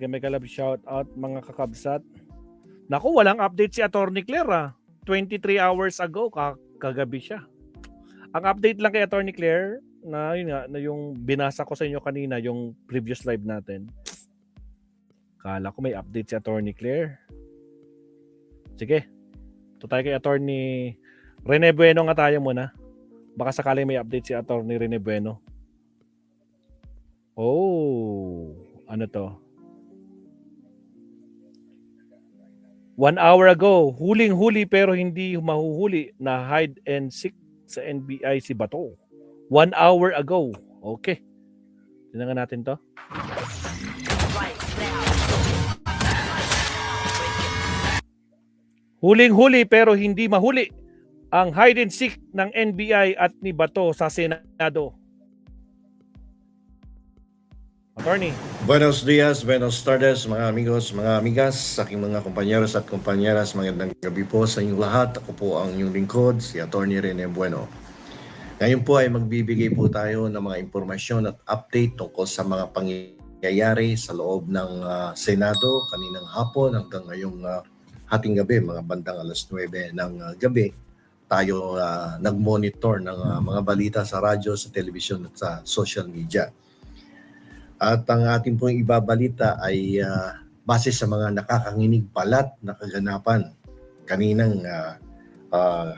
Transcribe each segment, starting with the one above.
Mega Love shout out mga kakabsat. Naku, walang update si Attorney Claire 23 hours ago, kagabi siya. Ang update lang kay Attorney Claire, na yun nga, na yung binasa ko sa inyo kanina, yung previous live natin. Kala ko may update si Attorney Claire. Sige, ito tayo kay Attorney Rene Bueno nga tayo muna. Baka sakaling may update si Attorney Rene Bueno. Oh, ano to? 1 hour ago, huling-huli pero hindi mahuhuli na hide and seek sa NBI si Bato. 1 hour ago. Okay. Tingnan natin to. Huling-huli pero hindi mahuli ang hide and seek ng NBI at ni Bato sa Senado. Attorney. Buenos dias, buenos tardes mga amigos, mga amigas, aking mga kompanyeros at kompanyeras, magandang gabi po sa inyong lahat. Ako po ang inyong lingkod, si Attorney Rene Bueno. Ngayon po ay magbibigay po tayo ng mga impormasyon at update tungkol sa mga pangyayari sa loob ng Senado kaninang hapon hanggang ngayong hating gabi, mga bandang alas 9 ng gabi. Tayo nag-monitor ng mga balita sa radyo, sa telebisyon at sa social media. At ang ating pong ibabalita ay base sa mga nakakanginig palat na kaganapan kaninang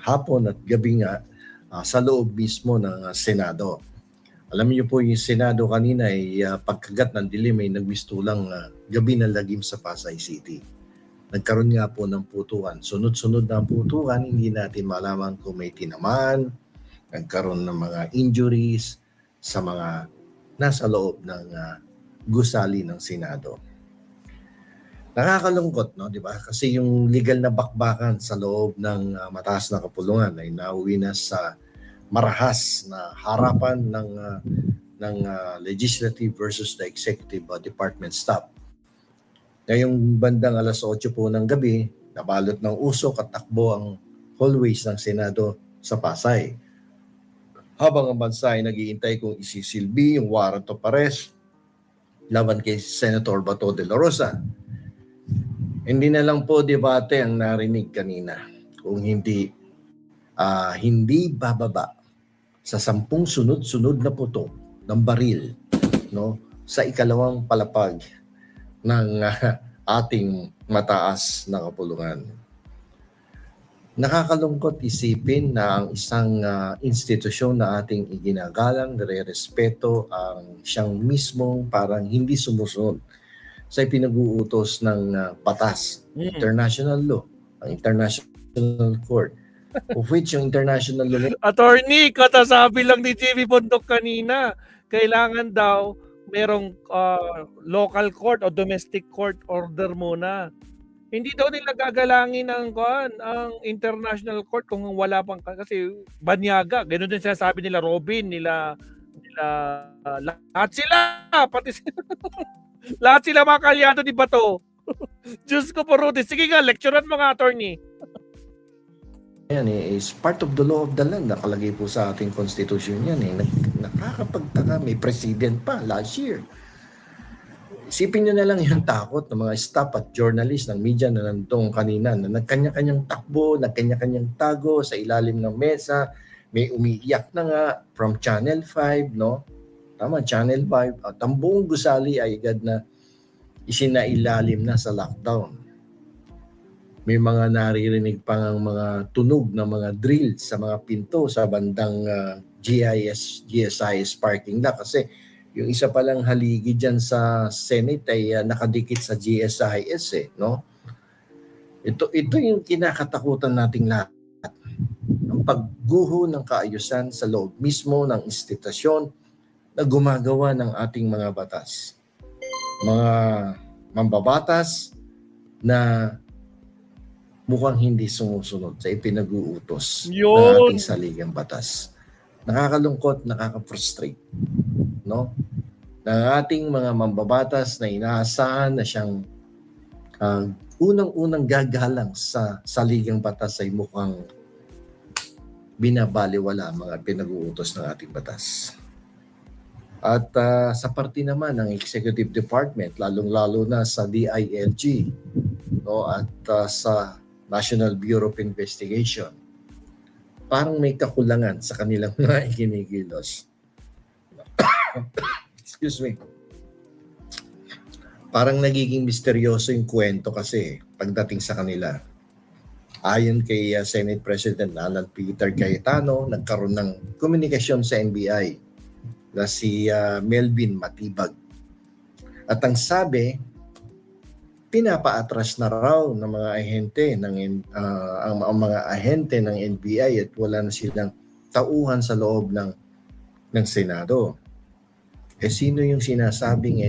hapon at gabi nga sa loob mismo ng Senado. Alam niyo po yung Senado kanina ay pagkagat ng dilim ay nagmistulang gabi ng lagim sa Pasay City. Nagkaroon nga po ng putukan. Sunod-sunod na putukan, hindi natin malaman kung may tinamaan, nagkaroon ng mga injuries sa mga nasa loob ng gusali ng Senado. Nakakalungkot, no, di ba? Kasi yung legal na bakbakan sa loob ng mataas na kapulungan ay nauwi na sa marahas na harapan ng legislative versus the executive department staff. Ngayong bandang alas 8 po ng gabi, nabalot ng usok at takbo ang hallways ng Senado sa Pasay. Habang ang bansa ay nag-iintay kung isisilbi yung warrant of arrest laban kay Senator Bato de la Rosa. Hindi na lang po debate ang narinig kanina kung hindi bababa sa 10 sunod-sunod na putok ng baril, no, sa ikalawang palapag ng ating mataas na kapulungan. Nakakalungkot isipin na ang isang institusyon na ating iginagalang, nire-respeto ang siyang mismong parang hindi sumusunod sa pinag-uutos ng batas, international law, ang International Court, of which yung international law... Attorney, katasabi lang ni JV Bondok kanina, kailangan daw merong local court o domestic court order muna. Hindi daw nila gagalangin ang international court kung wala pang, kasi banyaga. Ganun din sinasabi nila Robin, nila lahat sila, pati lahat sila mga kalyado ni Bato. Diyos ko po, Rudy. Sige nga, lecturean mga attorney. Yan is part of the law of the land. Nakalagay po sa ating constitution yan Nakakapagtaka, may president pa last year. Isipin nyo na lang yung takot ng mga staff at journalist ng media na nandong kanina na nagkanya-kanyang takbo, nagkanya-kanyang tago sa ilalim ng mesa. May umiiyak na nga from Channel 5, no? Tama, Channel 5. At ang buong gusali ay agad na isinailalim na sa lockdown. May mga naririnig pang mga tunog ng mga drill sa mga pinto sa bandang GSIS parking lot kasi yung isa palang haligi dyan sa Senate ay nakadikit sa GSIS no? Ito yung kinakatakutan nating lahat. Ang pagguho ng kaayusan sa loob mismo ng institusyon na gumagawa ng ating mga batas. Mga mambabatas na mukhang hindi sumusunod sa ipinag-uutos ng ating saligang batas. Nakakalungkot, nakaka-frustrate, no? Ng ating mga mambabatas na inaasahan na siyang unang-unang gagalang sa saligang batas ay mukhang binabaliwala mga pinag-uutos ng ating batas. At sa parte naman ng Executive Department, lalong-lalo na sa DILG, no, at sa National Bureau of Investigation, parang may kakulangan sa kanilang mga ikinikilos. Excuse me. Parang nagiging misteryoso yung kwento kasi pagdating sa kanila. Ayon kay Senate President Alan Peter Cayetano, nagkaroon ng komunikasyon sa NBI na si Melvin Matibag. At ang sabi, pinapaatras na raw ng mga ahente ang mga ahente ng NBI at wala na silang tauhan sa loob ng Senado. Sino yung sinasabing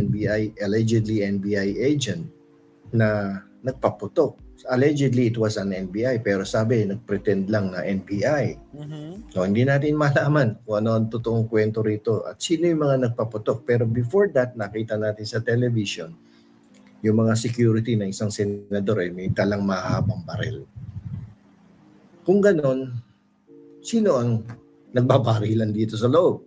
allegedly NBI agent na nagpaputok? Allegedly it was an NBI pero sabi nagpretend lang na NBI. So hindi natin malaman kung ano ang totoong kwento rito at sino yung mga nagpaputok. Pero before that, nakita natin sa television yung mga security ng isang senador may dalang mahabang baril. Kung ganon, sino ang nagbabarilan dito sa loob?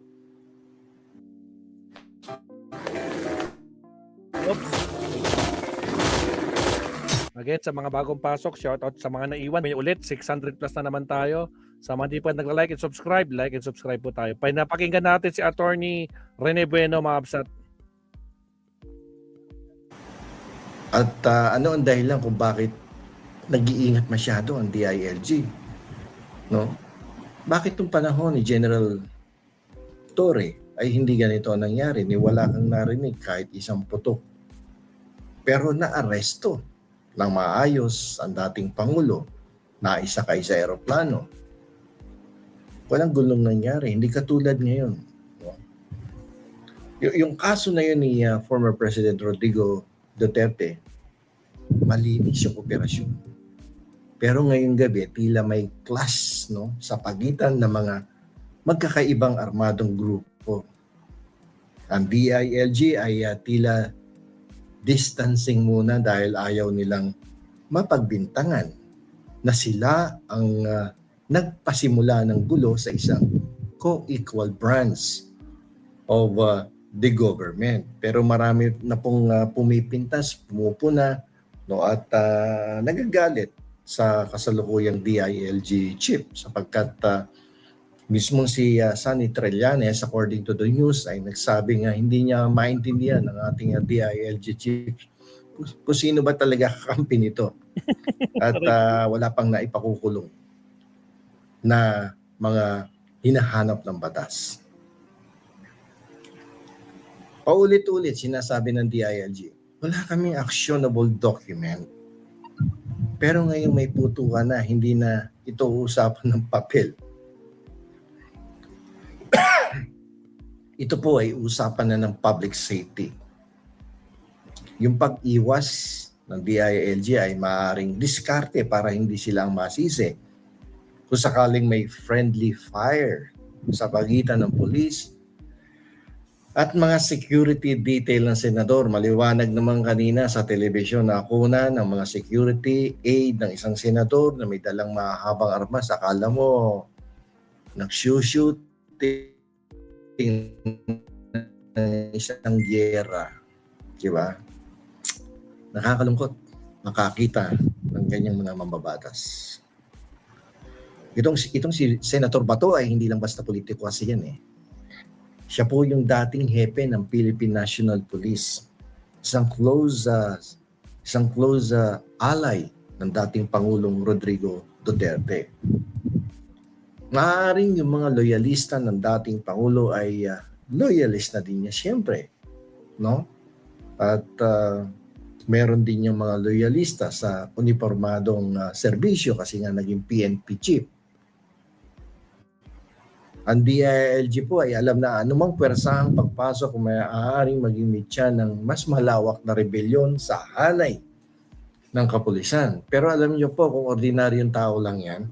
Again, sa mga bagong pasok, shoutout sa mga naiwan. May ulit, 600 plus na naman tayo. Sa mga di pa nagla-like and subscribe, like and subscribe po tayo. Napakinggan natin si Attorney Rene Bueno, mga absat. At ano ang dahilan kung bakit nag-iingat masyado ang DILG? No? Bakit nung panahon ni General Torre ay hindi ganito ang nangyari? Wala kang narinig kahit isang putok. Pero naaresto ng maayos ang dating Pangulo, naisakay sa eroplano. Walang gulong nangyari, hindi katulad ngayon. Yung kaso na yun ni former President Rodrigo Duterte, malinis yung operasyon. Pero ngayong gabi, tila may clash sa pagitan ng mga magkakaibang armadong grupo. Ang DILG ay tila distancing muna dahil ayaw nilang mapagbintangan na sila ang nagpasimula ng gulo sa isang co-equal branch of the government. Pero marami na pong pumipintas, pumupuna at nagagalit sa kasalukuyang DILG chief sapagkat mismo si Sonny Trillanes, according to the news, ay nagsabi nga hindi niya maintindihan ng ating DILG chief kung sino ba talaga kakampi nito. At wala pang naipakukulong na mga hinahanap ng batas. Paulit-ulit sinasabi ng DILG, wala kaming actionable document. Pero ngayon may putukan na, hindi na ito usapan ng papel. Ito po ay usapan na ng public safety. Yung pag-iwas ng DILG ay maaaring diskarte para hindi sila ang masisi. Kung sakaling may friendly fire sa pagitan ng pulis at mga security detail ng senador, maliwanag naman kanina sa telebisyon na kuna ng mga security aid ng isang senador na may dalang mahabang armas. Akala mo nag-shooting isang giyera, di ba? Nakakalungkot makakita ng ganyang mga mambabatas. Itong si Senator Bato ay hindi lang basta politiko kasi yan eh. Siya po yung dating hepe ng Philippine National Police. Isang close ally ng dating Pangulong Rodrigo Duterte. Maaaring yung mga loyalista ng dating Pangulo ay loyalist na din niya siyempre. No? At meron din yung mga loyalista sa uniformadong serbisyo kasi nga naging PNP chief. Ang DILG po ay alam na anumang pwersahang pagpasok kung maaaring maging mitya ng mas malawak na rebelyon sa hanay ng kapulisan. Pero alam niyo po kung ordinaryong tao lang yan,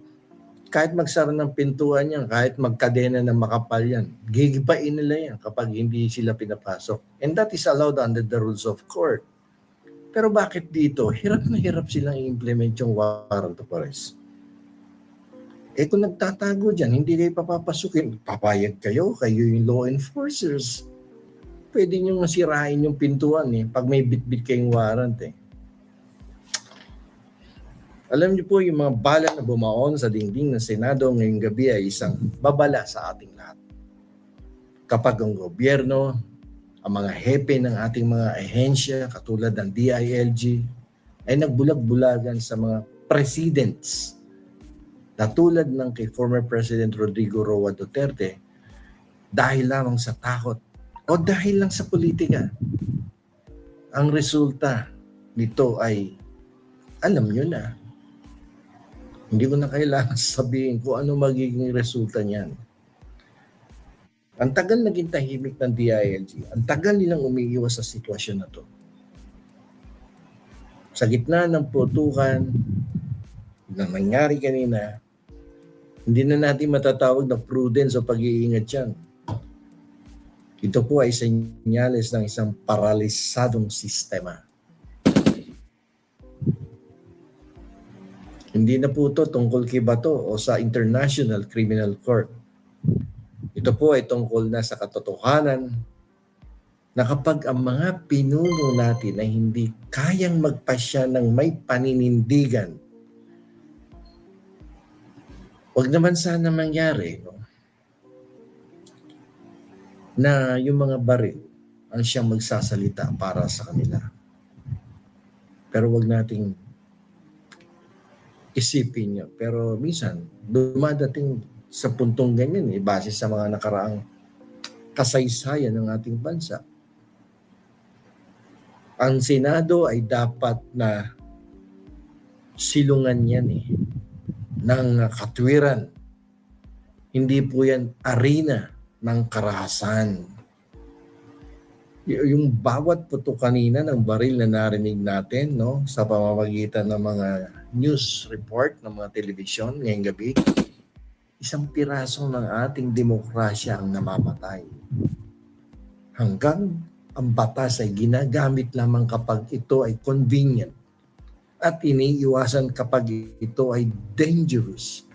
kahit magsara ng pintuan yan, kahit magkadena ng makapal yan, gigibain nila yan kapag hindi sila pinapasok. And that is allowed under the rules of court. Pero bakit dito? Hirap na hirap silang i-implement yung warrant of arrest. Kung nagtatago dyan, hindi kayo papapasukin, papayag kayo yung law enforcers. pwede nyo masirain yung pintuan pag may bit-bit kayong warrant Alam niyo po, yung mga bala na bumaon sa dingding ng Senado ngayong gabi ay isang babala sa ating lahat. Kapag ang gobyerno, ang mga hepe ng ating mga ahensya katulad ng DILG ay nagbulag-bulagan sa mga presidents katulad ng kay former President Rodrigo Roa Duterte dahil lamang sa takot o dahil lang sa politika. Ang resulta nito ay alam nyo na. Hindi ko na kailangan sabihin kung ano magiging resulta niyan. Ang tagal naging tahimik ng DILG. Ang tagal nilang umiiwas sa sitwasyon na to. Sa gitna ng putukan na nangyari kanina, hindi na natin matatawag na prudence o pag-iingat yan. Ito po ay senyales ng isang paralisadong sistema. Hindi na po ito tungkol kay Bato o sa International Criminal Court. Ito po ay tungkol na sa katotohanan na kapag ang mga pinuno natin ay hindi kayang magpasya ng may paninindigan, wag naman sana mangyari na yung mga baril ang siyang magsasalita para sa kanila. Pero wag nating isipin niyo. Pero minsan, dumadating sa puntong ganyan base sa mga nakaraang kasaysayan ng ating bansa. Ang Senado ay dapat na silungan yan ng katwiran. Hindi po yan arena ng karahasan. Yung bawat putok kanina ng baril na narinig natin sa pamamagitan ng mga news report ng mga telebisyon ngayong gabi, isang piraso ng ating demokrasya ang namamatay. Hanggang ang batas ay ginagamit lamang kapag ito ay convenient at iniiwasan kapag ito ay dangerous.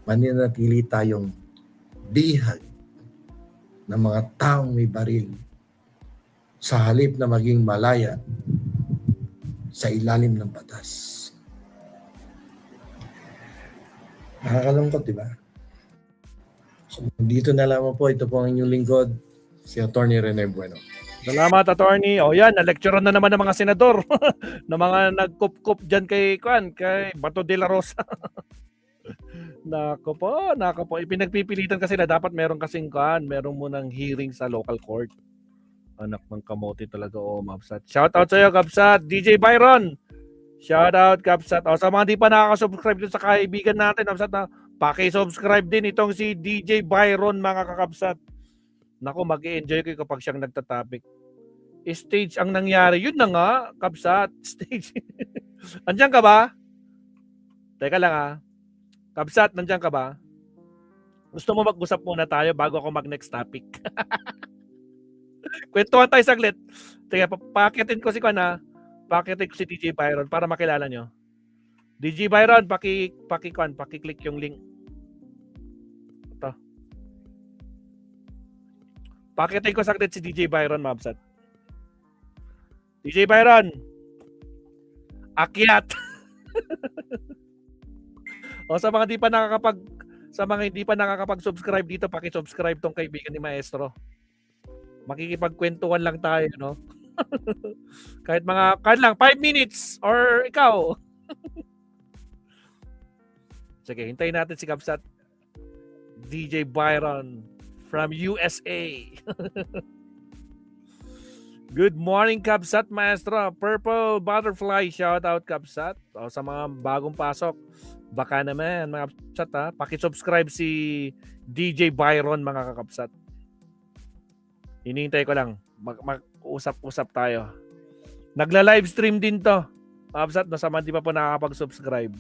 Maninatili tayong bihag ng mga taong may baril sa halip na maging malaya sa ilalim ng batas. Nakakalungkot, di ba? So, dito na lamang po. Ito po ang inyong lingkod, si Atty. Rene Bueno. Salamat, attorney. O yan, na-lecturean na naman ng mga senador. ng mga nagkup-kup dyan kay Bato de la Rosa. Nako po. Ipinagpipilitan kasi na dapat meron kasing meron munang hearing sa local court. Anak ng kamote talaga, Mabsat. Shoutout sa iyo, Gabsat. DJ Byron. Shoutout, Gabsat. O, sa mga di pa nakaka-subscribe dun sa kaibigan natin, Gabsat, paki-subscribe din itong si DJ Byron, mga kakabsat. Nako, mag-i-enjoy ko kapag siyang nagtatopic. Stage ang nangyari. Yun na nga, Kabsat. Stage. Andiyan ka ba? Teka lang Kabsat, nandiyan ka ba? Gusto mo mag-usap muna tayo bago ako mag-next topic? Kwentuhan tayo saglit. Teka, pakitin ko si pakitin ko si DJ Byron para makilala nyo. DJ Byron, paki-click yung link. Ito. Pakitin ko saglit si DJ Byron, Mabsat. DJ Byron. Akyat. O sa mga hindi pa nakakapag-subscribe dito, paki-subscribe tong kaibigan ni Maestro. Makikipagkwentuhan lang tayo, no? kahit lang 5 minutes or ikaw. Sige, hintayin natin si Kabsat. DJ Byron from USA. Good morning, Kabsat Maestro. Purple Butterfly, shout out Kabsat. O, sa mga bagong pasok, baka naman mga Kabsat paki-subscribe si DJ Byron, mga kakabsat. Hinihintay ko lang. Mag-usap-usap tayo. Nagla-live stream din to. Kabsat, no, sa mga di pa po nakakapag-subscribe.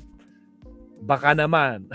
Baka naman.